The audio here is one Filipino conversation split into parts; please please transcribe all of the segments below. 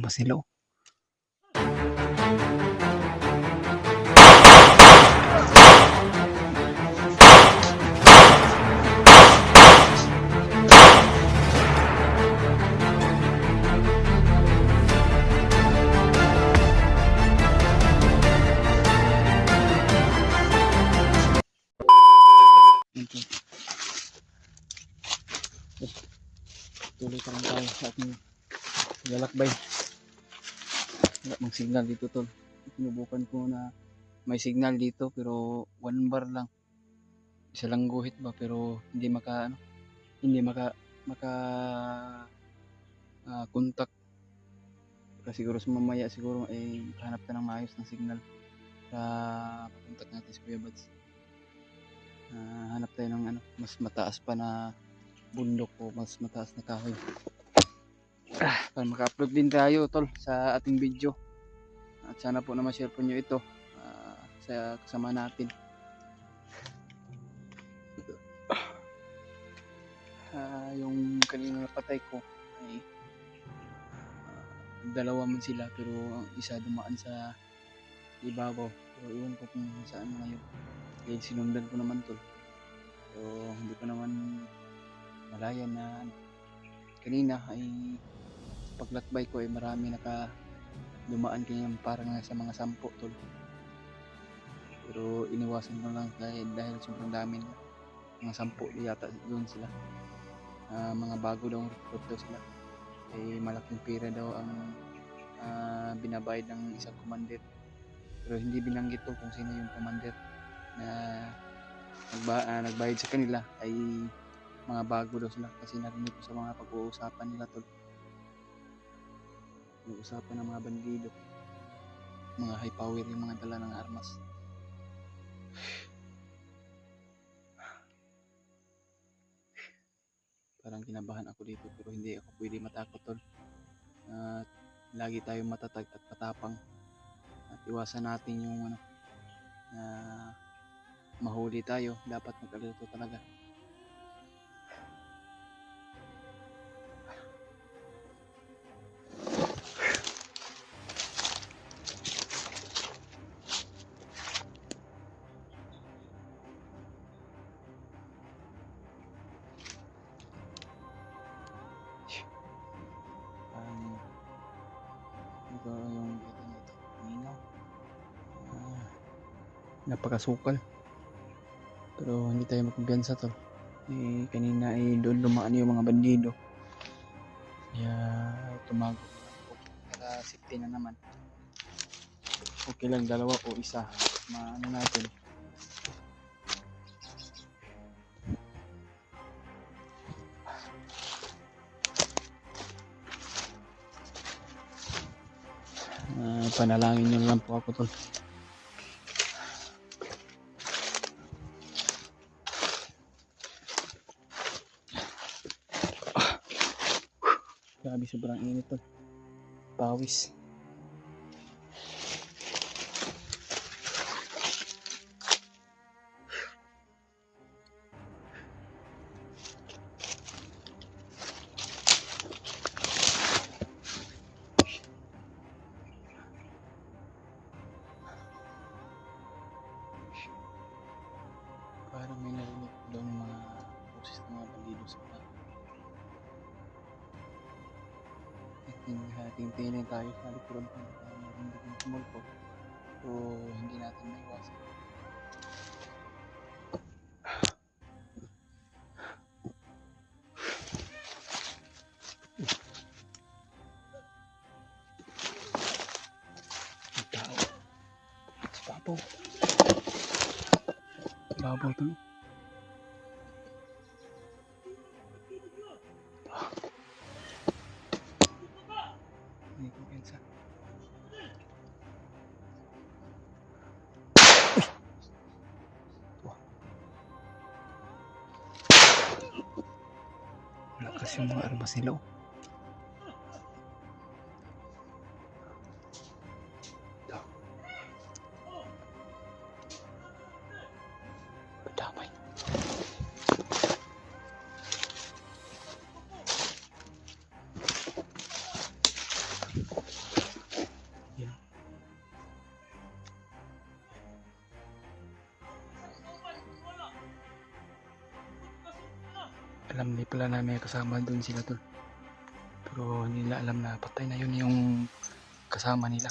armas nila. Oh. Tuloy pa lang tayo sa ating lalakbay. Wala mang signal dito tol. Sinubukan ko na may signal dito pero 1 bar lang. Isa lang guhit ba pero hindi maka contact. Kasi siguro sa mamaya siguro ay hanap ka ng maayos ng signal para contact natin si Kuya Bads. Hanap tayo ng mas mataas pa na bundok o mas mataas na kahoy para maka-upload din tayo tol sa ating video at sana po na ma-share po nyo ito sa kasama natin. Yung kanina napatay ko ay dalawa man sila pero ang isa dumaan sa ibabaw pero iwan ko kung saan ngayon dahil sinundan ko naman tol so hindi ko naman malaya na kanina ay paglakbay ko ay marami dumaan kanya parang sa mga 10 tol pero iniwasan ko lang dahil sobrang dami na mga 10 yata doon sila mga bago daw recruit daw sila ay malaking pera daw ang binabayad ng isang commander pero hindi binanggit to kung sino yung commander na nagbayad sa kanila ay mga bago daw sila kasi narinig ko sa mga pag-uusapan nila tol. Pag-uusapan ng mga bandido. Mga high power yung mga dala ng armas. Parang kinabahan ako dito pero hindi ako pwede matakot tol. Lagi tayong matatag at patapang. At iwasan natin yung mahuli tayo. Dapat mag-alerto talaga. Ito yung nino napakasukal pero hindi tayo magkumpiyansa tol kanina ay doon dumaan yung mga bandido kaya tumago para safety na naman okay lang dalawa o isa maano natin panalangin nyo lang po ako tol. Grabe sobrang init tol. Pawis. Parang may narinig daw ng mga boses ng mga bandido sa mga tingin tayo sa likuran pa hindi kong tumulpo so hindi natin maiwasan ang tao sa babaw babaw to no? Hindi ko pensa lakas yung mga armas nila oh. Damay pala na may kasama doon sila tol. Pero hindi nila alam na patay na yun yung kasama nila.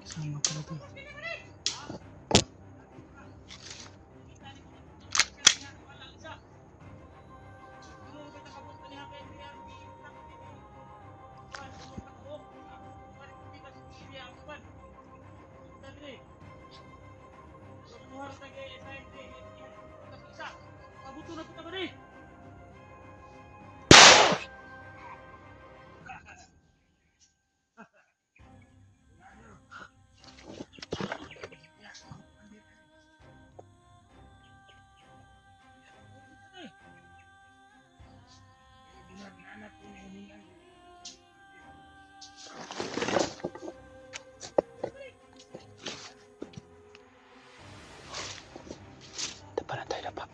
Kasama pala tol. Tapalan tayo na pa.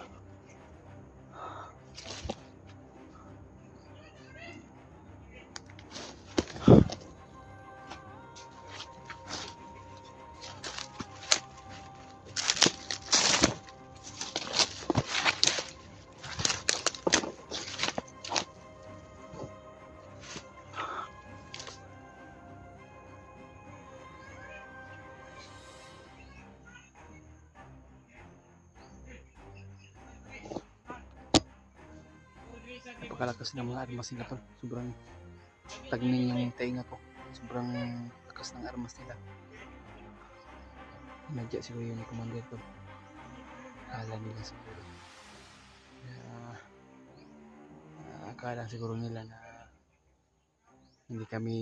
Napakalakas ng mga armas nila tol. Sobrang tagning yung tainga ko. Sobrang lakas ng armas nila. Nadya siguro yung commander tol. Akala nila siguro. Akala siguro nila na hindi kami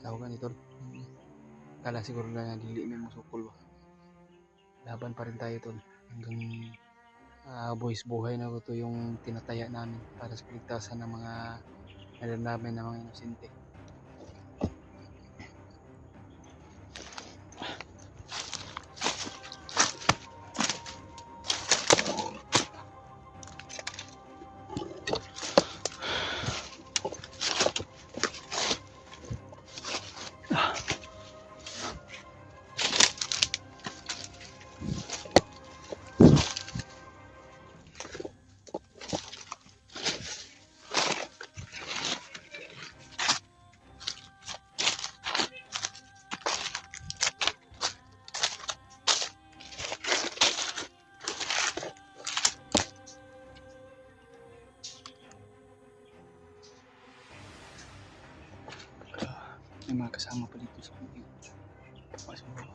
tawagan ito. Akala siguro na dili may musukol ba. Laban pa rin tayo tol. Hanggang buwis buhay na ito yung tinataya namin para sa kaligtasan ng mga namin ng mga inosente. May mga kasama pa dito sa amin. Pasok mo.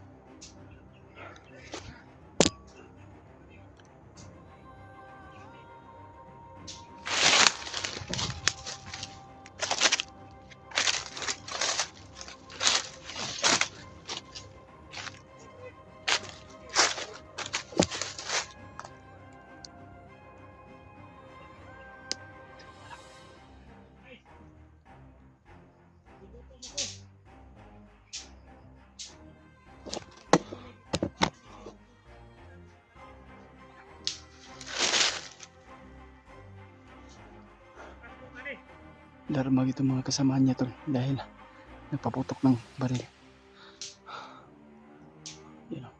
Darmag itong mga kasamahan niya tol dahil napaputok ng baril. Yan o.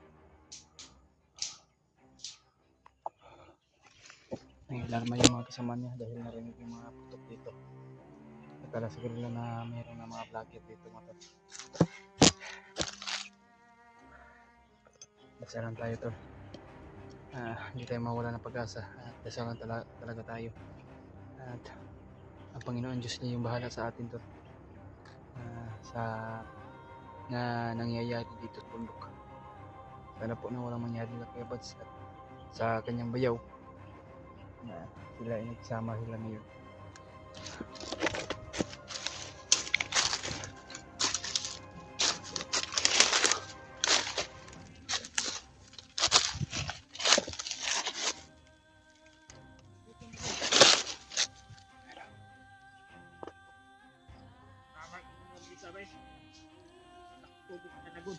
Nangilarma yung mga kasamahan niya dahil narinig yung mga putok dito. Akala siguro nila na mayroon na mga blanket dito mga tol. Dasalan tayo tol. Hindi tayo mawala ng pag-asa. Dasalan talaga tayo. At ang Panginoon Diyos niya yung bahala sa atin to sa na nangyayari dito sa bundok. Sana po na walang mangyari na kay Bads at sa kanyang bayaw na sila ay nagsama sila ngayon. Sabay. Tubig na nagun.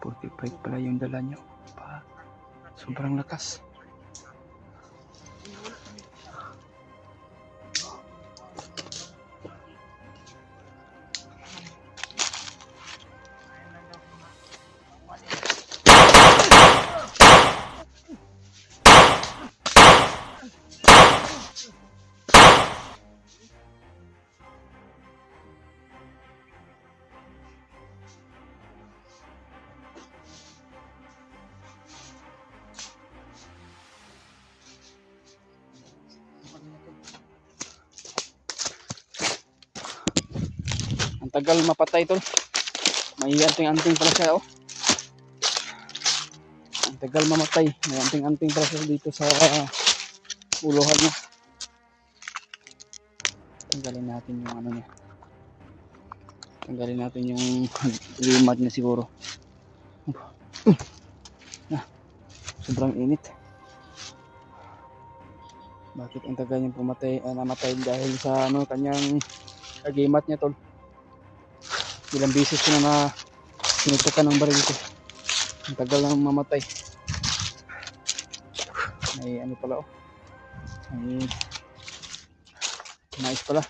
45 pala yung dala nyo. Sobrang lakas. Ang tagal mapatay tol. May anting-anting pala siya oh. Ang tagal mamatay. May anting-anting pala siya dito sa uluhan niya. Tanggalin natin yung ano niya. Tanggalin natin yung limad niya siguro. Sobrang init. Bakit ang tagal niyang namatay dahil sa ano kanyang agimat niya tol. Ilang beses ko na sinutukan ng baril ko. Ang tagal nang mamatay. May ano pala oh. May mais pala.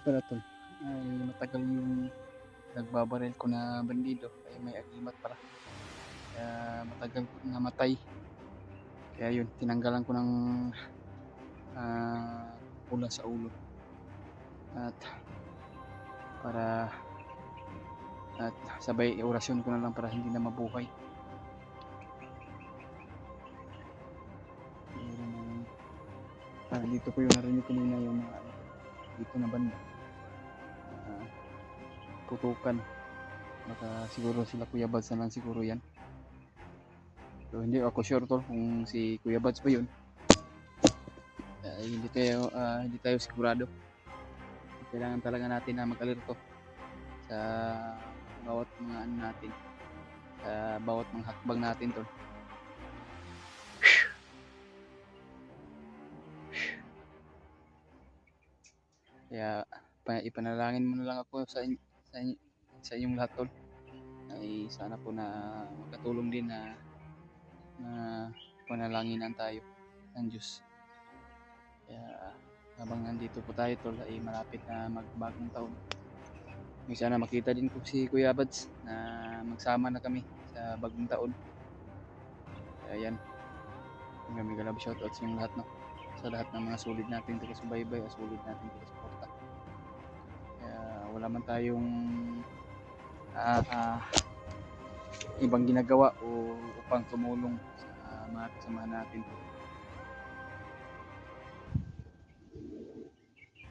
Pala tol ay matagal yung nagbabaril ko na bandido ay may agimat pala kaya matagal namatay kaya yun tinanggalan ko ng pula sa ulo at sabay orasyon ko na lang para hindi na mabuhay. Dito ko yung narinig ko nila yung mga dito na banda tutukan baka siguro sila Kuya Bads na lang siguro yan so hindi ako sure tol kung si Kuya Bads pa yun hindi tayo sigurado kailangan talaga natin na mag-alerto sa bawat mga ano natin sa bawat mga hakbang natin tol. Kaya ipanalangin mo na lang ako sa inyong lahat tol. Ay sana po na makatulong din na panalanginan tayo ng Diyos. Kaya habang nandito po tayo tol ay malapit na magbagong taon. May sana makita din ko si Kuya Bads na magsama na kami sa bagong taon. Kaya yan. Kami galab shoutout sa inyong lahat no. Sa lahat ng mga sulit natin taga-subaybay, sulit natin taga-suporta. Kaya wala man tayong ibang ginagawa o upang tumulong sa mga kasama natin.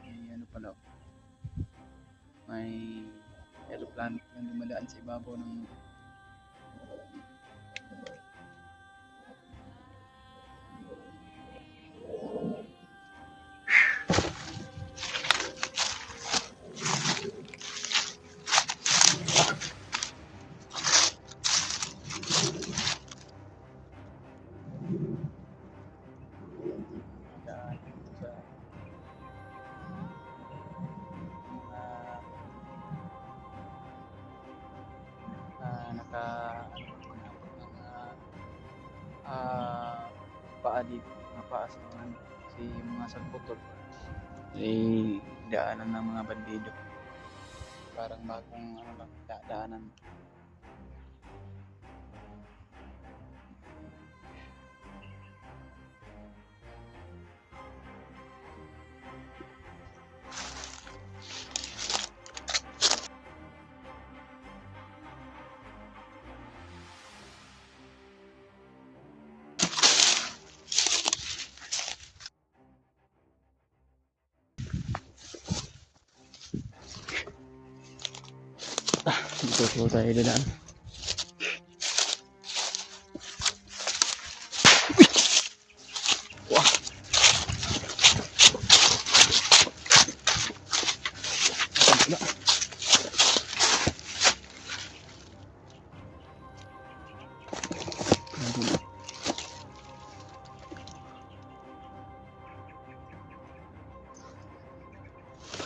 May ano pala, may aeroplano na dumadaan sa ibabaw ng paa dito, mga paa sa mga salputol ay daanan ng mga bandido. Parang bagong ano lang, daanan. Dito po tayo dadaan. Wah.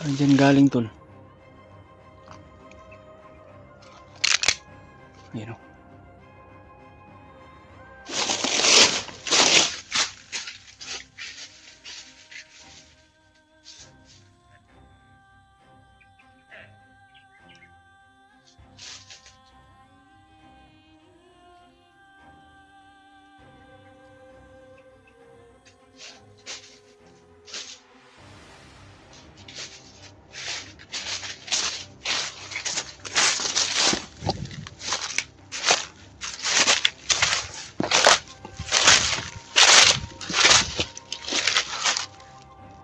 Saan dyan galing tol? Ayan o.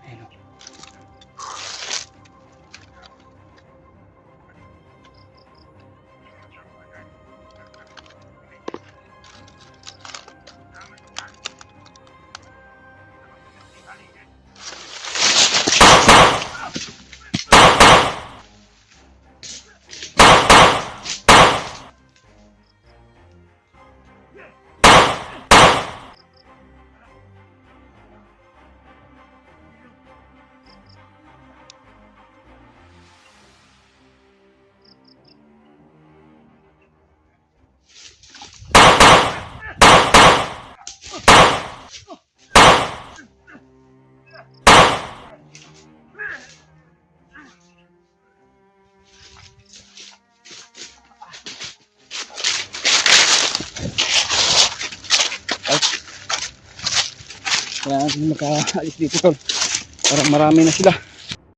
Ayan o. Kaya natin makaalis dito tol. Parang marami na sila.